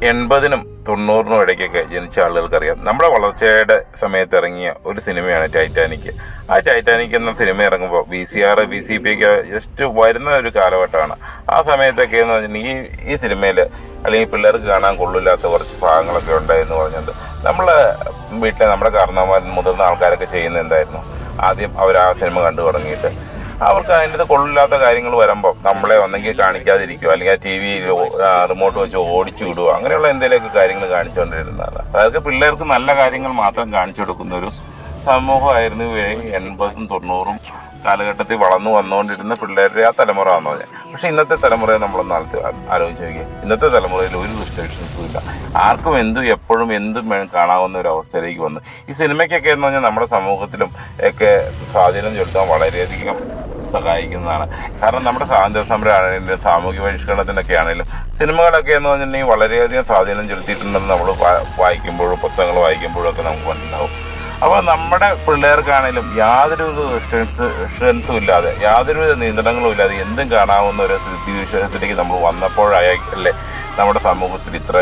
80-നും 90-നും ഇടയ്ക്കൊക്കെ ജനിച്ച ആളുകൾക്കറിയാം, നമ്മുടെ വളർച്ചയുടെ സമയത്ത് ഇറങ്ങിയ ഒരു സിനിമയാണ് ടൈറ്റാനിക്. ആ ടൈറ്റാനിക് എന്ന സിനിമ ഇറങ്ങുമ്പോൾ VCR VCP ഒക്കെ ജസ്റ്റ് വരുന്ന ഒരു കാലഘട്ടമാണ്. ആ സമയത്തൊക്കെ എന്ന് പറഞ്ഞിട്ടുണ്ടെങ്കിൽ ഈ സിനിമയിൽ അല്ലെങ്കിൽ പിള്ളേർക്ക് കാണാൻ കൊള്ളില്ലാത്ത കുറച്ച് ഭാഗങ്ങളൊക്കെ ഉണ്ടായെന്ന് പറഞ്ഞത് നമ്മളെ വീട്ടിലെ നമ്മുടെ കാരണവന്മാർ മുതിർന്ന ആൾക്കാരൊക്കെ ചെയ്യുന്ന എന്തായിരുന്നു, ആദ്യം അവർ ആ സിനിമ കണ്ടു തുടങ്ങിയിട്ട് അവർക്ക് അതിൻ്റെ കൊള്ളില്ലാത്ത കാര്യങ്ങൾ വരുമ്പോൾ നമ്മളെ ഒന്നെങ്കിൽ കാണിക്കാതിരിക്കുക, അല്ലെങ്കിൽ ആ TV റിമോട്ട് വെച്ച് ഓടിച്ചു വിടുക, അങ്ങനെയുള്ള എന്തെങ്കിലുമൊക്കെ കാര്യങ്ങൾ കാണിച്ചുകൊണ്ടിരുന്നതാണ്. അതായത് പിള്ളേർക്ക് നല്ല കാര്യങ്ങൾ മാത്രം കാണിച്ചു കൊടുക്കുന്ന ഒരു സമൂഹമായിരുന്നു 80-ഉം 90-ഉം കാലഘട്ടത്തിൽ വളർന്നു വന്നുകൊണ്ടിരുന്ന പിള്ളേരുടെ ആ തലമുറ എന്ന് പറഞ്ഞാൽ. പക്ഷേ ഇന്നത്തെ തലമുറയെ നമ്മളൊന്ന് ആലോചിച്ച് നോക്കിയാൽ ഇന്നത്തെ തലമുറയിൽ ഒരു റെസ്ട്രിക്ഷൻസും ഇല്ല. ആർക്കും എന്തും എപ്പോഴും എന്തും കാണാവുന്ന ഒരു അവസ്ഥയിലേക്ക് വന്നു. ഈ സിനിമയ്ക്കൊക്കെ എന്ന് പറഞ്ഞാൽ നമ്മുടെ സമൂഹത്തിലും ഒക്കെ സ്വാധീനം ചെലുത്താൻ വളരെയധികം സഹായിക്കുന്നതാണ്. കാരണം നമ്മുടെ സ്വാതന്ത്ര്യ സമരമാണെങ്കിലും സാമൂഹ്യ പരിഷ്കരണത്തിനൊക്കെ ആണെങ്കിലും സിനിമകളൊക്കെ എന്ന് പറഞ്ഞിട്ടുണ്ടെങ്കിൽ വളരെയധികം സ്വാധീനം ചെലുത്തിയിട്ടുണ്ടെന്ന് നമ്മൾ വായിക്കുമ്പോഴും പുസ്തകങ്ങൾ വായിക്കുമ്പോഴും ഒക്കെ നമുക്ക് മനസ്സിലാവും. അപ്പോൾ നമ്മുടെ പിള്ളേർക്കാണെങ്കിലും യാതൊരു റെസ്ട്രിക്ഷൻസും ഇല്ലാതെ, യാതൊരു നിയന്ത്രണങ്ങളും ഇല്ലാതെ എന്തും കാണാവുന്ന ഒരു സ്ഥിതിവിശേഷത്തിലേക്ക് നമ്മൾ വന്നപ്പോഴല്ലേ നമ്മുടെ സമൂഹത്തിൽ ഇത്ര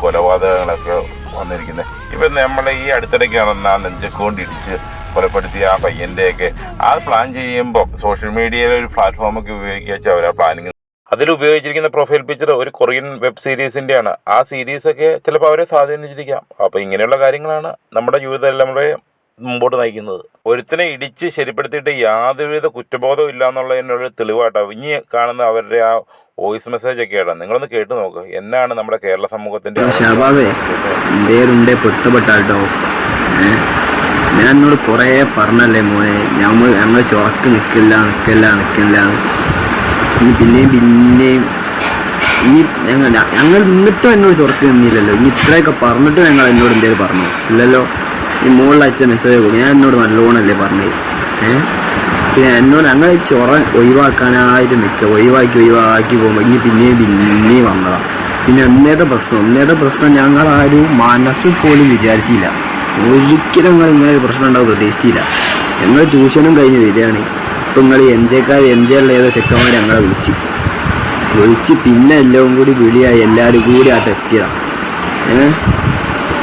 കൊലപാതകങ്ങളൊക്കെ വന്നിരിക്കുന്നത്. ഇപ്പം നമ്മൾ ഈ അടുത്തിടയ്ക്ക് നടന്ന നെഞ്ചക്കൊണ്ട് ഇടിച്ച് കൊലപ്പെടുത്തിയ ആ പയ്യൻ്റെയൊക്കെ ആ പ്ലാൻ ചെയ്യുമ്പോൾ സോഷ്യൽ മീഡിയയിലെ ഒരു പ്ലാറ്റ്ഫോമൊക്കെ ഉപയോഗിക്കുക വെച്ചാൽ അവർ ആ പ്ലാനിങ് അതിൽ ഉപയോഗിച്ചിരിക്കുന്ന പ്രൊഫൈൽ പിക്ചർ ഒരു കൊറിയൻ വെബ് സീരീസിൻ്റെയാണ്. ആ സീരീസൊക്കെ ചിലപ്പോൾ അവരെ സ്വാധീനിച്ചിരിക്കാം. അപ്പോൾ ഇങ്ങനെയുള്ള കാര്യങ്ങളാണ് നമ്മുടെ യുവതലമുറയെ മുമ്പോട്ട് നയിക്കുന്നത്. ഒരുത്തിനെ ഇടിച്ച് ശരിപ്പെടുത്തിയിട്ട് യാതൊരുവിധ കുറ്റബോധവും ഇല്ല എന്നുള്ളതിനൊരു തെളിവായിട്ടാണ് ഇനി കാണുന്ന അവരുടെ ആ വോയിസ് മെസ്സേജ് ഒക്കെ ആയിട്ടാണ്. നിങ്ങളൊന്ന് കേട്ട് നോക്കുക, എന്നാണ് നമ്മുടെ കേരള സമൂഹത്തിൻ്റെ ഞാൻ എന്നോട് കുറേ പറഞ്ഞല്ലേ മോനെ, ഞങ്ങൾ ചുറക്ക് നിൽക്കില്ല ഇനി പിന്നെയും ഈ ഞങ്ങൾ എന്നിട്ടും എന്നോട് ചുറക്ക് നിന്നില്ലല്ലോ. ഇനി ഇത്രയൊക്കെ പറഞ്ഞിട്ടും ഞങ്ങൾ എന്നോട് എന്തേലും പറഞ്ഞു ഇല്ലല്ലോ. ഈ മുകളിൽ അയച്ച മെസ്സേജ് കൊടുക്കും, ഞാൻ എന്നോട് നല്ലോണല്ലേ പറഞ്ഞത്. പിന്നെ എന്നോട് ഞങ്ങൾ ചൊറ ഒഴിവാക്കാനായിട്ട് ഒഴിവാക്കി പോകുമ്പോൾ ഇനി പിന്നെയും വന്നതാണ്. പിന്നെ ഒന്നേത്തെ പ്രശ്നം ഞങ്ങളാരും മനസ്സിൽ പോലും വിചാരിച്ചില്ല. ഒരിക്കലും നിങ്ങൾ ഇങ്ങനെ ഒരു പ്രശ്നം ഉണ്ടാവും പ്രതീക്ഷിച്ചില്ല. ഞങ്ങൾ ട്യൂഷനും കഴിഞ്ഞ് വരികയാണ്. ഇപ്പം നിങ്ങൾ MJ ഏതോ ചെക്കന്മാർ ഞങ്ങളെ വിളിച്ച് പിന്നെ എല്ലാം കൂടി വിളിയായി, എല്ലാവരും കൂടി എത്തിയതാണ്.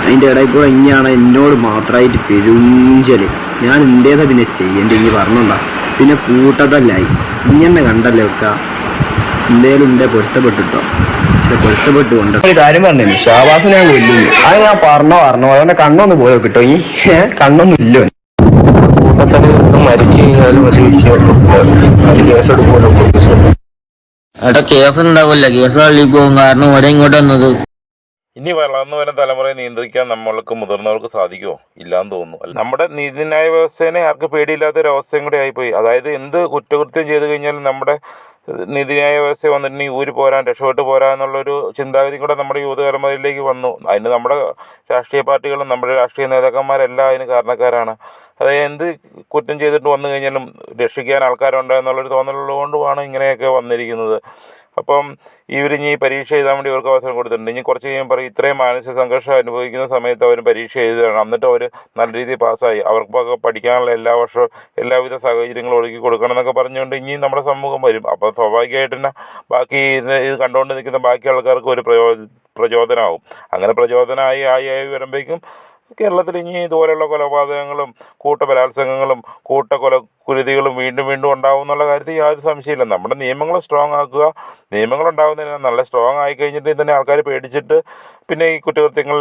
അതിൻ്റെ ഇടയിൽ കൂടെ ഇനിയാണ് എന്നോട് മാത്രമായിട്ട് പെരുഞ്ചല്. ഞാൻ എന്തേതാ പിന്നെ ചെയ്യേണ്ടി ഇനി പറഞ്ഞോണ്ടാ. പിന്നെ കൂട്ടത്തല്ലായി ഇങ്ങനെ കണ്ടല്ലേ വെക്ക എന്തേലും ഉണ്ടേ പൊരുത്തപ്പെട്ടിട്ടോ. പൊരുത്തപ്പെട്ട് കൊണ്ട് ഒരു കാര്യം പറഞ്ഞു, ഷാബാസ് ഞാൻ കൊല്ലുന്നു. അത് ഞാൻ പറഞ്ഞോ അവന്റെ കണ്ണൊന്ന് പോയോ കിട്ടോ. ഈ കണ്ണൊന്നും ഇല്ലോ. മരിച്ചു കഴിഞ്ഞാലും ഒരു വിഷയം കേസെടുക്കുമല്ലോ. അവിടെ കേസ് ഉണ്ടാവില്ല, കേസ് തള്ളി പോകും. കാരണം ഒരേ ഇങ്ങോട്ട് വന്നത്. ഇനി വളർന്നു വരുന്ന തലമുറയെ നിയന്ത്രിക്കാൻ നമ്മൾക്ക് മുതിർന്നവർക്ക് സാധിക്കുമോ? ഇല്ലാന്ന് തോന്നുന്നു. നമ്മുടെ നീതിന്യായ വ്യവസ്ഥേനെ ആർക്ക് പേടിയില്ലാത്തൊരവസ്ഥയും കൂടെ ആയിപ്പോയി. അതായത് എന്ത് കുറ്റകൃത്യം ചെയ്തു കഴിഞ്ഞാലും നമ്മുടെ നീതിന്യായ വ്യവസ്ഥ വന്നിട്ടുണ്ടെങ്കിൽ ഊരി പോരാൻ, രക്ഷപ്പെട്ട് പോരാ എന്നുള്ളൊരു ചിന്താഗതി കൂടെ നമ്മുടെ യുവതലമുറയിലേക്ക് വന്നു. അതിന് നമ്മുടെ രാഷ്ട്രീയ പാർട്ടികളും നമ്മുടെ രാഷ്ട്രീയ നേതാക്കന്മാരെല്ലാം അതിന് കാരണക്കാരാണ്. അതായത് എന്ത് കുറ്റം ചെയ്തിട്ട് വന്നു കഴിഞ്ഞാലും രക്ഷിക്കാൻ ആൾക്കാരുണ്ട് എന്നുള്ളൊരു തോന്നലുള്ളതുകൊണ്ടുമാണ് ഇങ്ങനെയൊക്കെ വന്നിരിക്കുന്നത്. അപ്പം ഇവരിഞ്ഞി പരീക്ഷ എഴുതാൻ വേണ്ടി അവർക്ക് അവസരം കൊടുത്തിട്ടുണ്ട്. ഇനി കുറച്ച് കഴിയുമ്പോൾ പറയും ഇത്രയും മാനസിക സംഘർഷം അനുഭവിക്കുന്ന സമയത്ത് അവർ പരീക്ഷ എഴുതുകയാണ്, എന്നിട്ട് അവർ നല്ല രീതിയിൽ പാസ്സായി, അവർക്കൊക്കെ പഠിക്കാനുള്ള എല്ലാ വർഷവും എല്ലാവിധ സാഹചര്യങ്ങളും ഒരുക്കി കൊടുക്കണം എന്നൊക്കെ പറഞ്ഞുകൊണ്ട് ഇനിയും നമ്മുടെ സമൂഹം വരും. അപ്പോൾ സ്വാഭാവികമായിട്ട് തന്നെ ബാക്കി ഇത് കണ്ടുകൊണ്ട് നിൽക്കുന്ന ബാക്കി ആൾക്കാർക്ക് ഒരു പ്രചോദനമാവും. അങ്ങനെ പ്രചോദനമായി വരുമ്പോഴേക്കും കേരളത്തിൽ ഇനി ഇതുപോലെയുള്ള കൊലപാതകങ്ങളും കൂട്ടബലാത്സംഗങ്ങളും കുരുതികളും വീണ്ടും ഉണ്ടാവും എന്നുള്ള കാര്യത്തിൽ യാതൊരു സംശയമില്ല. നമ്മുടെ നിയമങ്ങൾ സ്ട്രോങ് ആക്കുക. നിയമങ്ങൾ ഉണ്ടാകുന്നതിന് നല്ല സ്ട്രോങ് ആയി കഴിഞ്ഞിട്ട് തന്നെ ആൾക്കാർ പേടിച്ചിട്ട് പിന്നെ ഈ കുറ്റകൃത്യങ്ങൾ